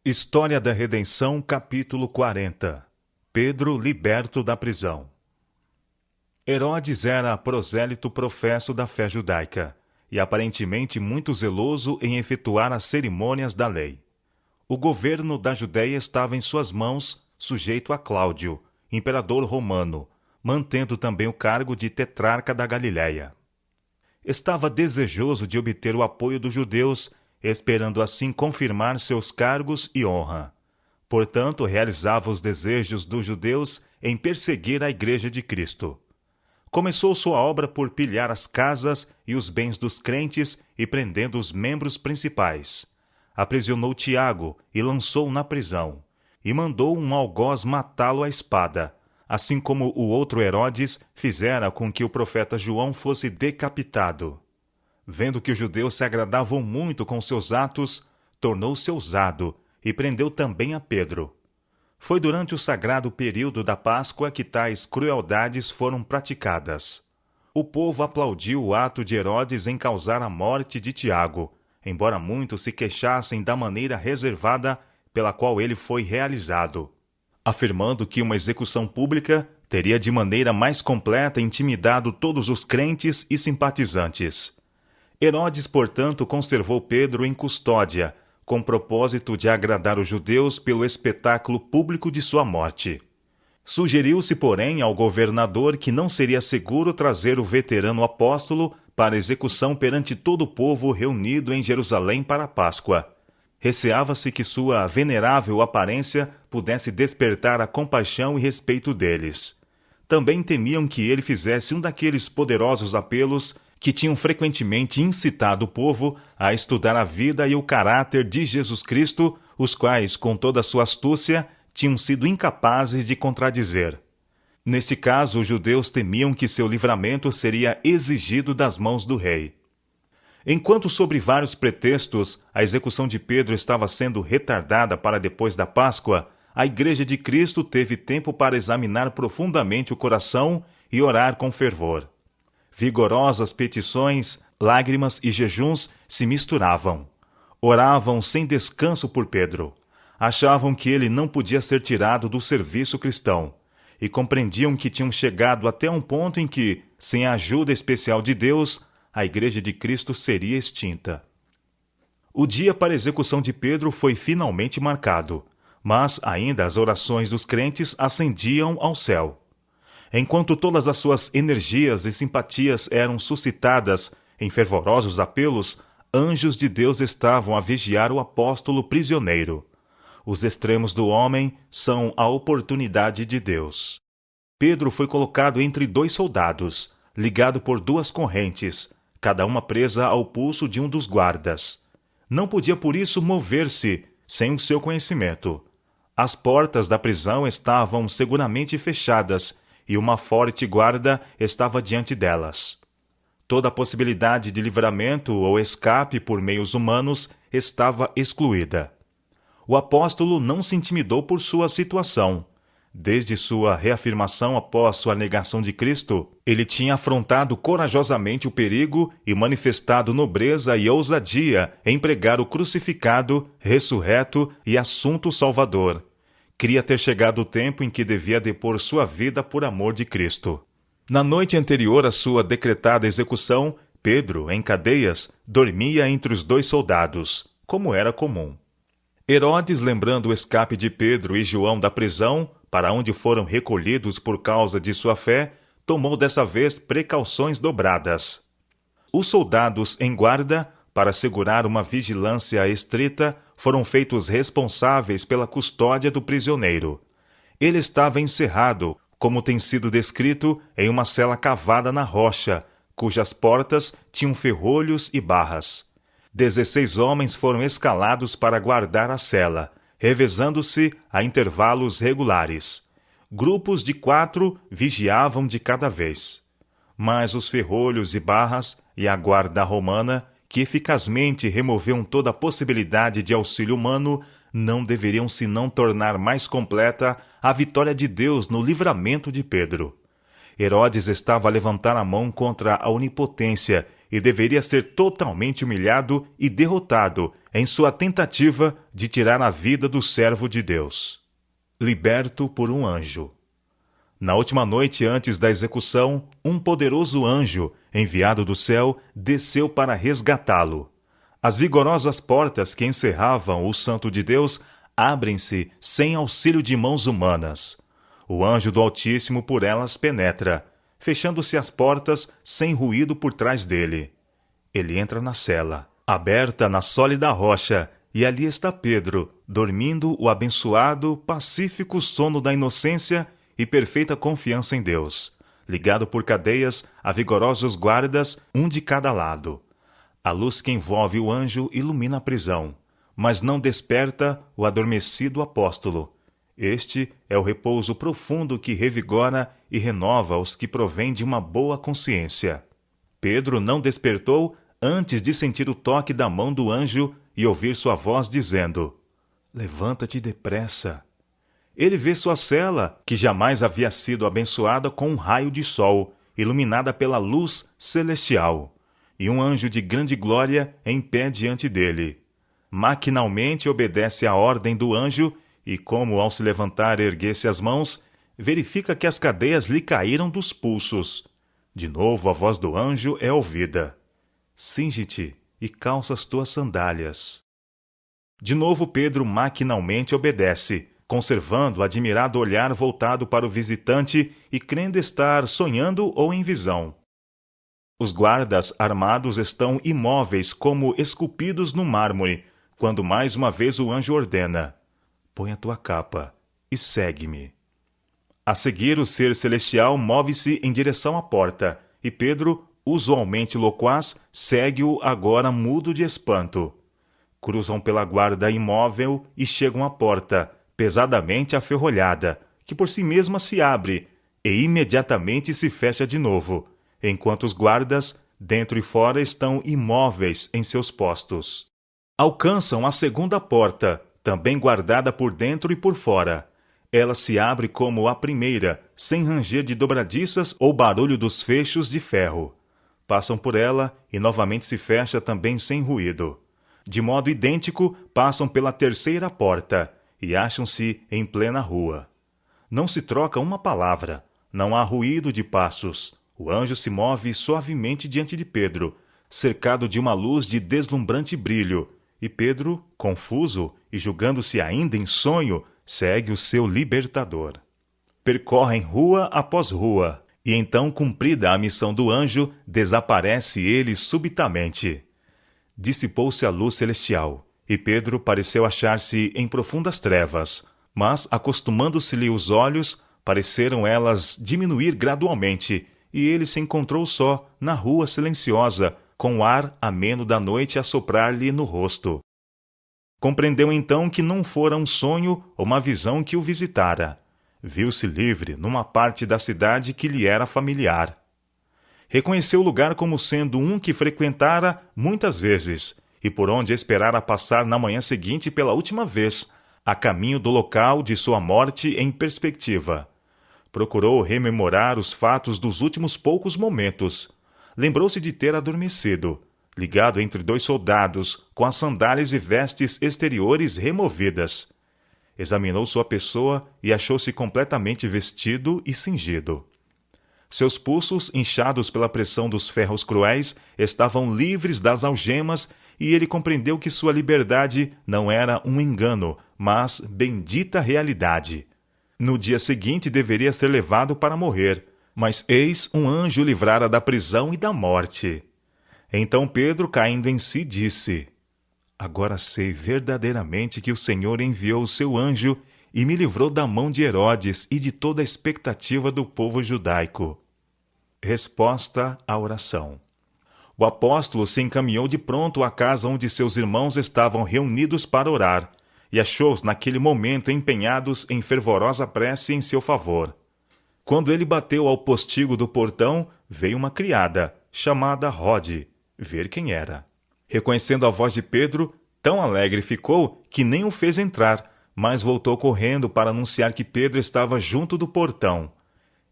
História da Redenção, capítulo 40. Pedro liberto da prisão. Herodes era prosélito professo da fé judaica, e aparentemente muito zeloso em efetuar as cerimônias da lei. O governo da Judéia estava em suas mãos, sujeito a Cláudio, imperador romano, mantendo também o cargo de tetrarca da Galiléia. Estava desejoso de obter o apoio dos judeus, esperando assim confirmar seus cargos e honra. Portanto, realizava os desejos dos judeus em perseguir a Igreja de Cristo. Começou sua obra por pilhar as casas e os bens dos crentes e prendendo os membros principais. Aprisionou Tiago e lançou-o na prisão, e mandou um algoz matá-lo à espada, assim como o outro Herodes fizera com que o profeta João fosse decapitado. Vendo que os judeus se agradavam muito com seus atos, tornou-se ousado e prendeu também a Pedro. Foi durante o sagrado período da Páscoa que tais crueldades foram praticadas. O povo aplaudiu o ato de Herodes em causar a morte de Tiago, embora muitos se queixassem da maneira reservada pela qual ele foi realizado, afirmando que uma execução pública teria de maneira mais completa intimidado todos os crentes e simpatizantes. Herodes, portanto, conservou Pedro em custódia, com propósito de agradar os judeus pelo espetáculo público de sua morte. Sugeriu-se, porém, ao governador que não seria seguro trazer o veterano apóstolo para execução perante todo o povo reunido em Jerusalém para a Páscoa. Receava-se que sua venerável aparência pudesse despertar a compaixão e respeito deles. Também temiam que ele fizesse um daqueles poderosos apelos que tinham frequentemente incitado o povo a estudar a vida e o caráter de Jesus Cristo, os quais, com toda a sua astúcia, tinham sido incapazes de contradizer. Neste caso, os judeus temiam que seu livramento seria exigido das mãos do rei. Enquanto, sob vários pretextos, a execução de Pedro estava sendo retardada para depois da Páscoa, a Igreja de Cristo teve tempo para examinar profundamente o coração e orar com fervor. Vigorosas petições, lágrimas e jejuns se misturavam. Oravam sem descanso por Pedro. Achavam que ele não podia ser tirado do serviço cristão e compreendiam que tinham chegado até um ponto em que, sem a ajuda especial de Deus, a Igreja de Cristo seria extinta. O dia para a execução de Pedro foi finalmente marcado, mas ainda as orações dos crentes ascendiam ao céu. Enquanto todas as suas energias e simpatias eram suscitadas em fervorosos apelos, anjos de Deus estavam a vigiar o apóstolo prisioneiro. Os extremos do homem são a oportunidade de Deus. Pedro foi colocado entre dois soldados, ligado por duas correntes, cada uma presa ao pulso de um dos guardas. Não podia por isso mover-se sem o seu conhecimento. As portas da prisão estavam seguramente fechadas e uma forte guarda estava diante delas. Toda a possibilidade de livramento ou escape por meios humanos estava excluída. O apóstolo não se intimidou por sua situação. Desde sua reafirmação após sua negação de Cristo, ele tinha afrontado corajosamente o perigo e manifestado nobreza e ousadia em pregar o crucificado, ressurreto e assunto Salvador. Queria ter chegado o tempo em que devia depor sua vida por amor de Cristo. Na noite anterior à sua decretada execução, Pedro, em cadeias, dormia entre os dois soldados, como era comum. Herodes, lembrando o escape de Pedro e João da prisão, para onde foram recolhidos por causa de sua fé, tomou dessa vez precauções dobradas. Os soldados em guarda, para assegurar uma vigilância estrita, foram feitos responsáveis pela custódia do prisioneiro. Ele estava encerrado, como tem sido descrito, em uma cela cavada na rocha, cujas portas tinham ferrolhos e barras. 16 homens foram escalados para guardar a cela, revezando-se a intervalos regulares. Grupos de 4 vigiavam de cada vez. Mas os ferrolhos e barras e a guarda romana, que eficazmente removiam toda a possibilidade de auxílio humano, não deveriam senão tornar mais completa a vitória de Deus no livramento de Pedro. Herodes estava a levantar a mão contra a onipotência e deveria ser totalmente humilhado e derrotado em sua tentativa de tirar a vida do servo de Deus. Liberto por um anjo. Na última noite antes da execução, um poderoso anjo, enviado do céu, desceu para resgatá-lo. As vigorosas portas que encerravam o Santo de Deus abrem-se sem auxílio de mãos humanas. O anjo do Altíssimo por elas penetra, fechando-se as portas sem ruído por trás dele. Ele entra na cela, aberta na sólida rocha, e ali está Pedro, dormindo o abençoado, pacífico sono da inocência e perfeita confiança em Deus, ligado por cadeias a vigorosos guardas, um de cada lado. A luz que envolve o anjo ilumina a prisão, mas não desperta o adormecido apóstolo. Este é o repouso profundo que revigora e renova os que provêm de uma boa consciência. Pedro não despertou antes de sentir o toque da mão do anjo e ouvir sua voz dizendo: "Levanta-te depressa." Ele vê sua cela, que jamais havia sido abençoada com um raio de sol, iluminada pela luz celestial, e um anjo de grande glória em pé diante dele. Maquinalmente obedece à ordem do anjo e, como ao se levantar erguesse as mãos, verifica que as cadeias lhe caíram dos pulsos. De novo a voz do anjo é ouvida: "Cinge-te e calça as tuas sandálias." De novo Pedro maquinalmente obedece, conservando o admirado olhar voltado para o visitante e crendo estar sonhando ou em visão. Os guardas armados estão imóveis como esculpidos no mármore, quando mais uma vez o anjo ordena: "Põe a tua capa e segue-me." A seguir, o ser celestial move-se em direção à porta, e Pedro, usualmente loquaz, segue-o agora mudo de espanto. Cruzam pela guarda imóvel e chegam à porta, pesadamente aferrolhada, que por si mesma se abre e imediatamente se fecha de novo, enquanto os guardas, dentro e fora, estão imóveis em seus postos. Alcançam a segunda porta, também guardada por dentro e por fora. Ela se abre como a primeira, sem ranger de dobradiças ou barulho dos fechos de ferro. Passam por ela e novamente se fecha também sem ruído. De modo idêntico, passam pela terceira porta e acham-se em plena rua. Não se troca uma palavra, não há ruído de passos. O anjo se move suavemente diante de Pedro, cercado de uma luz de deslumbrante brilho, e Pedro, confuso e julgando-se ainda em sonho, segue o seu libertador. Percorrem rua após rua, e então, cumprida a missão do anjo, desaparece ele subitamente. Dissipou-se a luz celestial, e Pedro pareceu achar-se em profundas trevas, mas, acostumando-se-lhe os olhos, pareceram elas diminuir gradualmente, e ele se encontrou só, na rua silenciosa, com o ar ameno da noite a soprar-lhe no rosto. Compreendeu então que não fora um sonho ou uma visão que o visitara. Viu-se livre numa parte da cidade que lhe era familiar. Reconheceu o lugar como sendo um que frequentara muitas vezes, e por onde esperara passar na manhã seguinte pela última vez, a caminho do local de sua morte em perspectiva. Procurou rememorar os fatos dos últimos poucos momentos. Lembrou-se de ter adormecido, ligado entre dois soldados, com as sandálias e vestes exteriores removidas. Examinou sua pessoa e achou-se completamente vestido e cingido. Seus pulsos, inchados pela pressão dos ferros cruéis, estavam livres das algemas, e ele compreendeu que sua liberdade não era um engano, mas bendita realidade. No dia seguinte deveria ser levado para morrer, mas eis um anjo o livrara da prisão e da morte. Então Pedro, caindo em si, disse: "Agora sei verdadeiramente que o Senhor enviou o seu anjo e me livrou da mão de Herodes e de toda a expectativa do povo judaico." Resposta à oração. O apóstolo se encaminhou de pronto à casa onde seus irmãos estavam reunidos para orar, e achou-os naquele momento empenhados em fervorosa prece em seu favor. Quando ele bateu ao postigo do portão, veio uma criada, chamada Rode, ver quem era. Reconhecendo a voz de Pedro, tão alegre ficou que nem o fez entrar, mas voltou correndo para anunciar que Pedro estava junto do portão.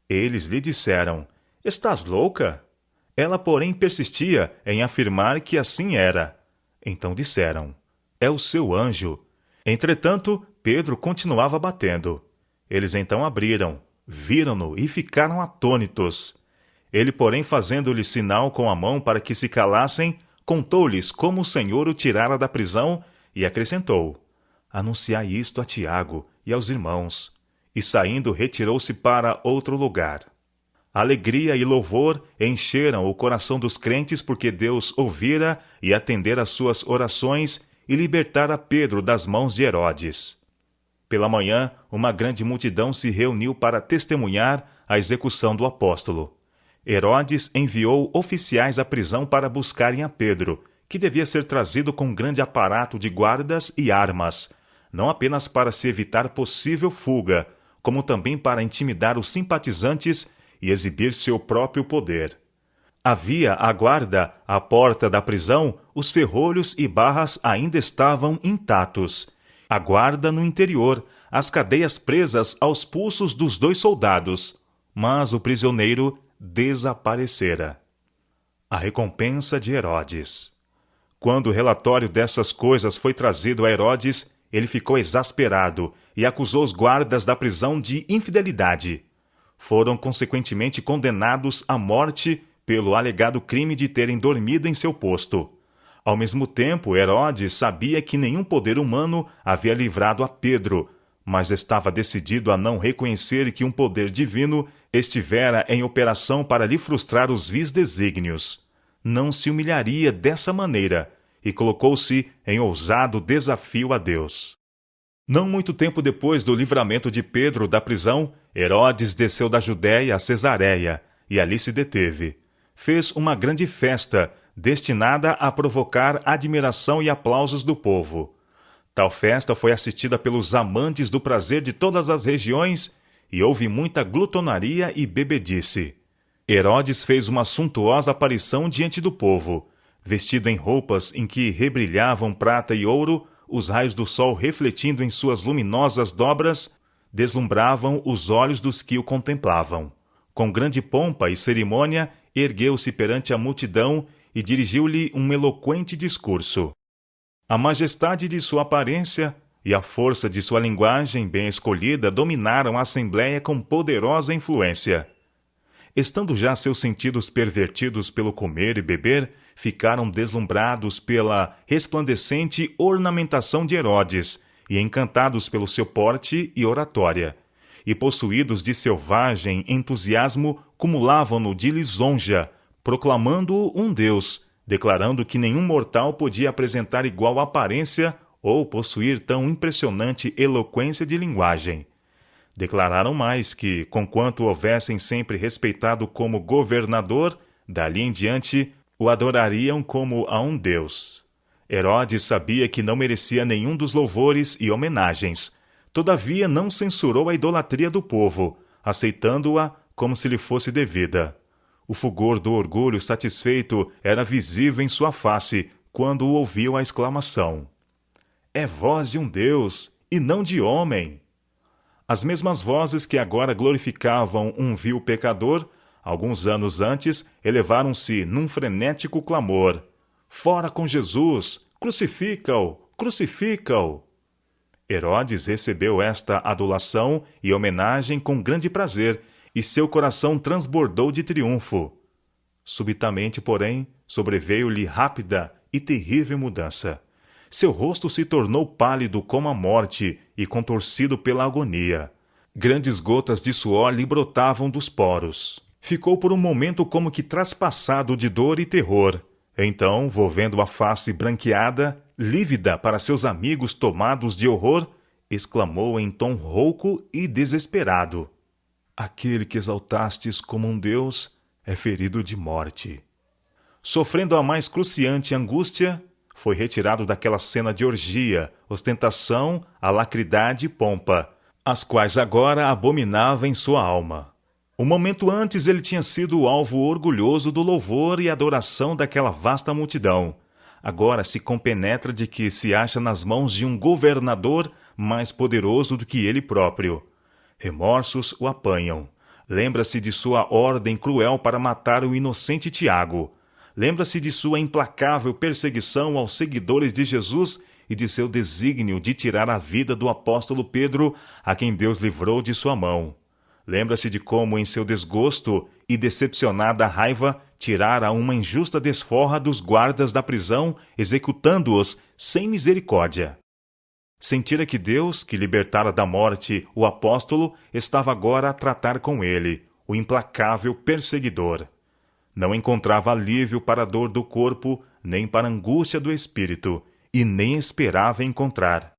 Eles lhe disseram: "Estás louca?" Ela, porém, persistia em afirmar que assim era. Então disseram: é o seu anjo. Entretanto, Pedro continuava batendo. Eles então abriram, viram-no e ficaram atônitos. Ele, porém, fazendo-lhe sinal com a mão para que se calassem, contou-lhes como o Senhor o tirara da prisão e acrescentou: anunciai isto a Tiago e aos irmãos. E saindo, retirou-se para outro lugar. Alegria e louvor encheram o coração dos crentes porque Deus ouvira e atendera às suas orações e libertara Pedro das mãos de Herodes. Pela manhã, uma grande multidão se reuniu para testemunhar a execução do apóstolo. Herodes enviou oficiais à prisão para buscarem a Pedro, que devia ser trazido com grande aparato de guardas e armas, não apenas para se evitar possível fuga, como também para intimidar os simpatizantes e exibir seu próprio poder. Havia à guarda, à porta da prisão, os ferrolhos e barras ainda estavam intactos. A guarda no interior, as cadeias presas aos pulsos dos 2 soldados, mas o prisioneiro desaparecera. A recompensa de Herodes. Quando o relatório dessas coisas foi trazido a Herodes, ele ficou exasperado e acusou os guardas da prisão de infidelidade. Foram consequentemente condenados à morte pelo alegado crime de terem dormido em seu posto. Ao mesmo tempo, Herodes sabia que nenhum poder humano havia livrado a Pedro, mas estava decidido a não reconhecer que um poder divino estivera em operação para lhe frustrar os vis desígnios. Não se humilharia dessa maneira e colocou-se em ousado desafio a Deus. Não muito tempo depois do livramento de Pedro da prisão, Herodes desceu da Judéia a Cesareia e ali se deteve. Fez uma grande festa, destinada a provocar admiração e aplausos do povo. Tal festa foi assistida pelos amantes do prazer de todas as regiões e houve muita glutonaria e bebedice. Herodes fez uma suntuosa aparição diante do povo, vestido em roupas em que rebrilhavam prata e ouro, os raios do sol refletindo em suas luminosas dobras, deslumbravam os olhos dos que o contemplavam. Com grande pompa e cerimônia, ergueu-se perante a multidão e dirigiu-lhe um eloquente discurso. A majestade de sua aparência e a força de sua linguagem bem escolhida dominaram a assembleia com poderosa influência. Estando já seus sentidos pervertidos pelo comer e beber, ficaram deslumbrados pela resplandecente ornamentação de Herodes e encantados pelo seu porte e oratória. E possuídos de selvagem entusiasmo, cumulavam-no de lisonja, proclamando-o um deus, declarando que nenhum mortal podia apresentar igual aparência ou possuir tão impressionante eloquência de linguagem. Declararam mais que, conquanto o houvessem sempre respeitado como governador, dali em diante o adorariam como a um deus. Herodes sabia que não merecia nenhum dos louvores e homenagens. Todavia não censurou a idolatria do povo, aceitando-a como se lhe fosse devida. O fulgor do orgulho satisfeito era visível em sua face quando ouviu a exclamação: é voz de um Deus e não de homem. As mesmas vozes que agora glorificavam um vil pecador, alguns anos antes, elevaram-se num frenético clamor: fora com Jesus! Crucifica-o! Crucifica-o! Herodes recebeu esta adulação e homenagem com grande prazer, e seu coração transbordou de triunfo. Subitamente, porém, sobreveio-lhe rápida e terrível mudança. Seu rosto se tornou pálido como a morte e contorcido pela agonia. Grandes gotas de suor lhe brotavam dos poros. Ficou por um momento como que traspassado de dor e terror. Então, volvendo a face branqueada, lívida para seus amigos tomados de horror, exclamou em tom rouco e desesperado: aquele que exaltastes como um Deus é ferido de morte. Sofrendo a mais cruciante angústia, foi retirado daquela cena de orgia, ostentação, alacridade e pompa, as quais agora abominava em sua alma. Um momento antes ele tinha sido o alvo orgulhoso do louvor e adoração daquela vasta multidão. Agora se compenetra de que se acha nas mãos de um governador mais poderoso do que ele próprio. Remorsos o apanham. Lembra-se de sua ordem cruel para matar o inocente Tiago. Lembra-se de sua implacável perseguição aos seguidores de Jesus e de seu desígnio de tirar a vida do apóstolo Pedro, a quem Deus livrou de sua mão. Lembra-se de como, em seu desgosto e decepcionada raiva, tirara uma injusta desforra dos guardas da prisão, executando-os sem misericórdia. Sentira que Deus, que libertara da morte o apóstolo, estava agora a tratar com ele, o implacável perseguidor. Não encontrava alívio para a dor do corpo, nem para a angústia do espírito, e nem esperava encontrar.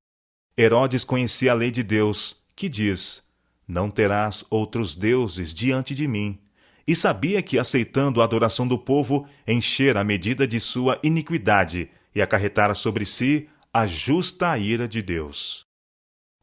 Herodes conhecia a lei de Deus, que diz: "Não terás outros deuses diante de mim", e sabia que, aceitando a adoração do povo, enchera a medida de sua iniquidade e acarretara sobre si a justa ira de Deus.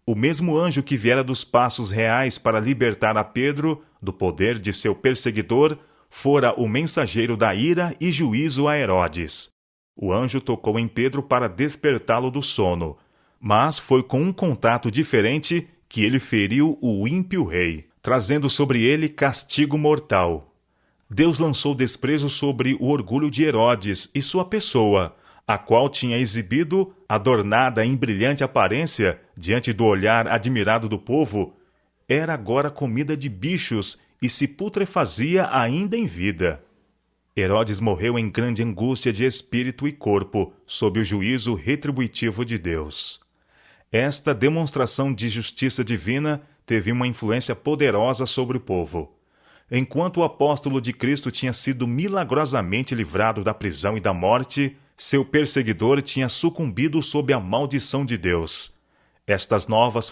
O mesmo anjo que viera dos passos reais para libertar a Pedro do poder de seu perseguidor fora o mensageiro da ira e juízo a Herodes. O anjo tocou em Pedro para despertá-lo do sono, mas foi com um contato diferente que ele feriu o ímpio rei, trazendo sobre ele castigo mortal. Deus lançou desprezo sobre o orgulho de Herodes e sua pessoa, a qual tinha exibido, adornada em brilhante aparência, diante do olhar admirado do povo, era agora comida de bichos e se putrefazia ainda em vida. Herodes morreu em grande angústia de espírito e corpo, sob o juízo retributivo de Deus. Esta demonstração de justiça divina teve uma influência poderosa sobre o povo. Enquanto o apóstolo de Cristo tinha sido milagrosamente livrado da prisão e da morte, seu perseguidor tinha sucumbido sob a maldição de Deus. Estas novas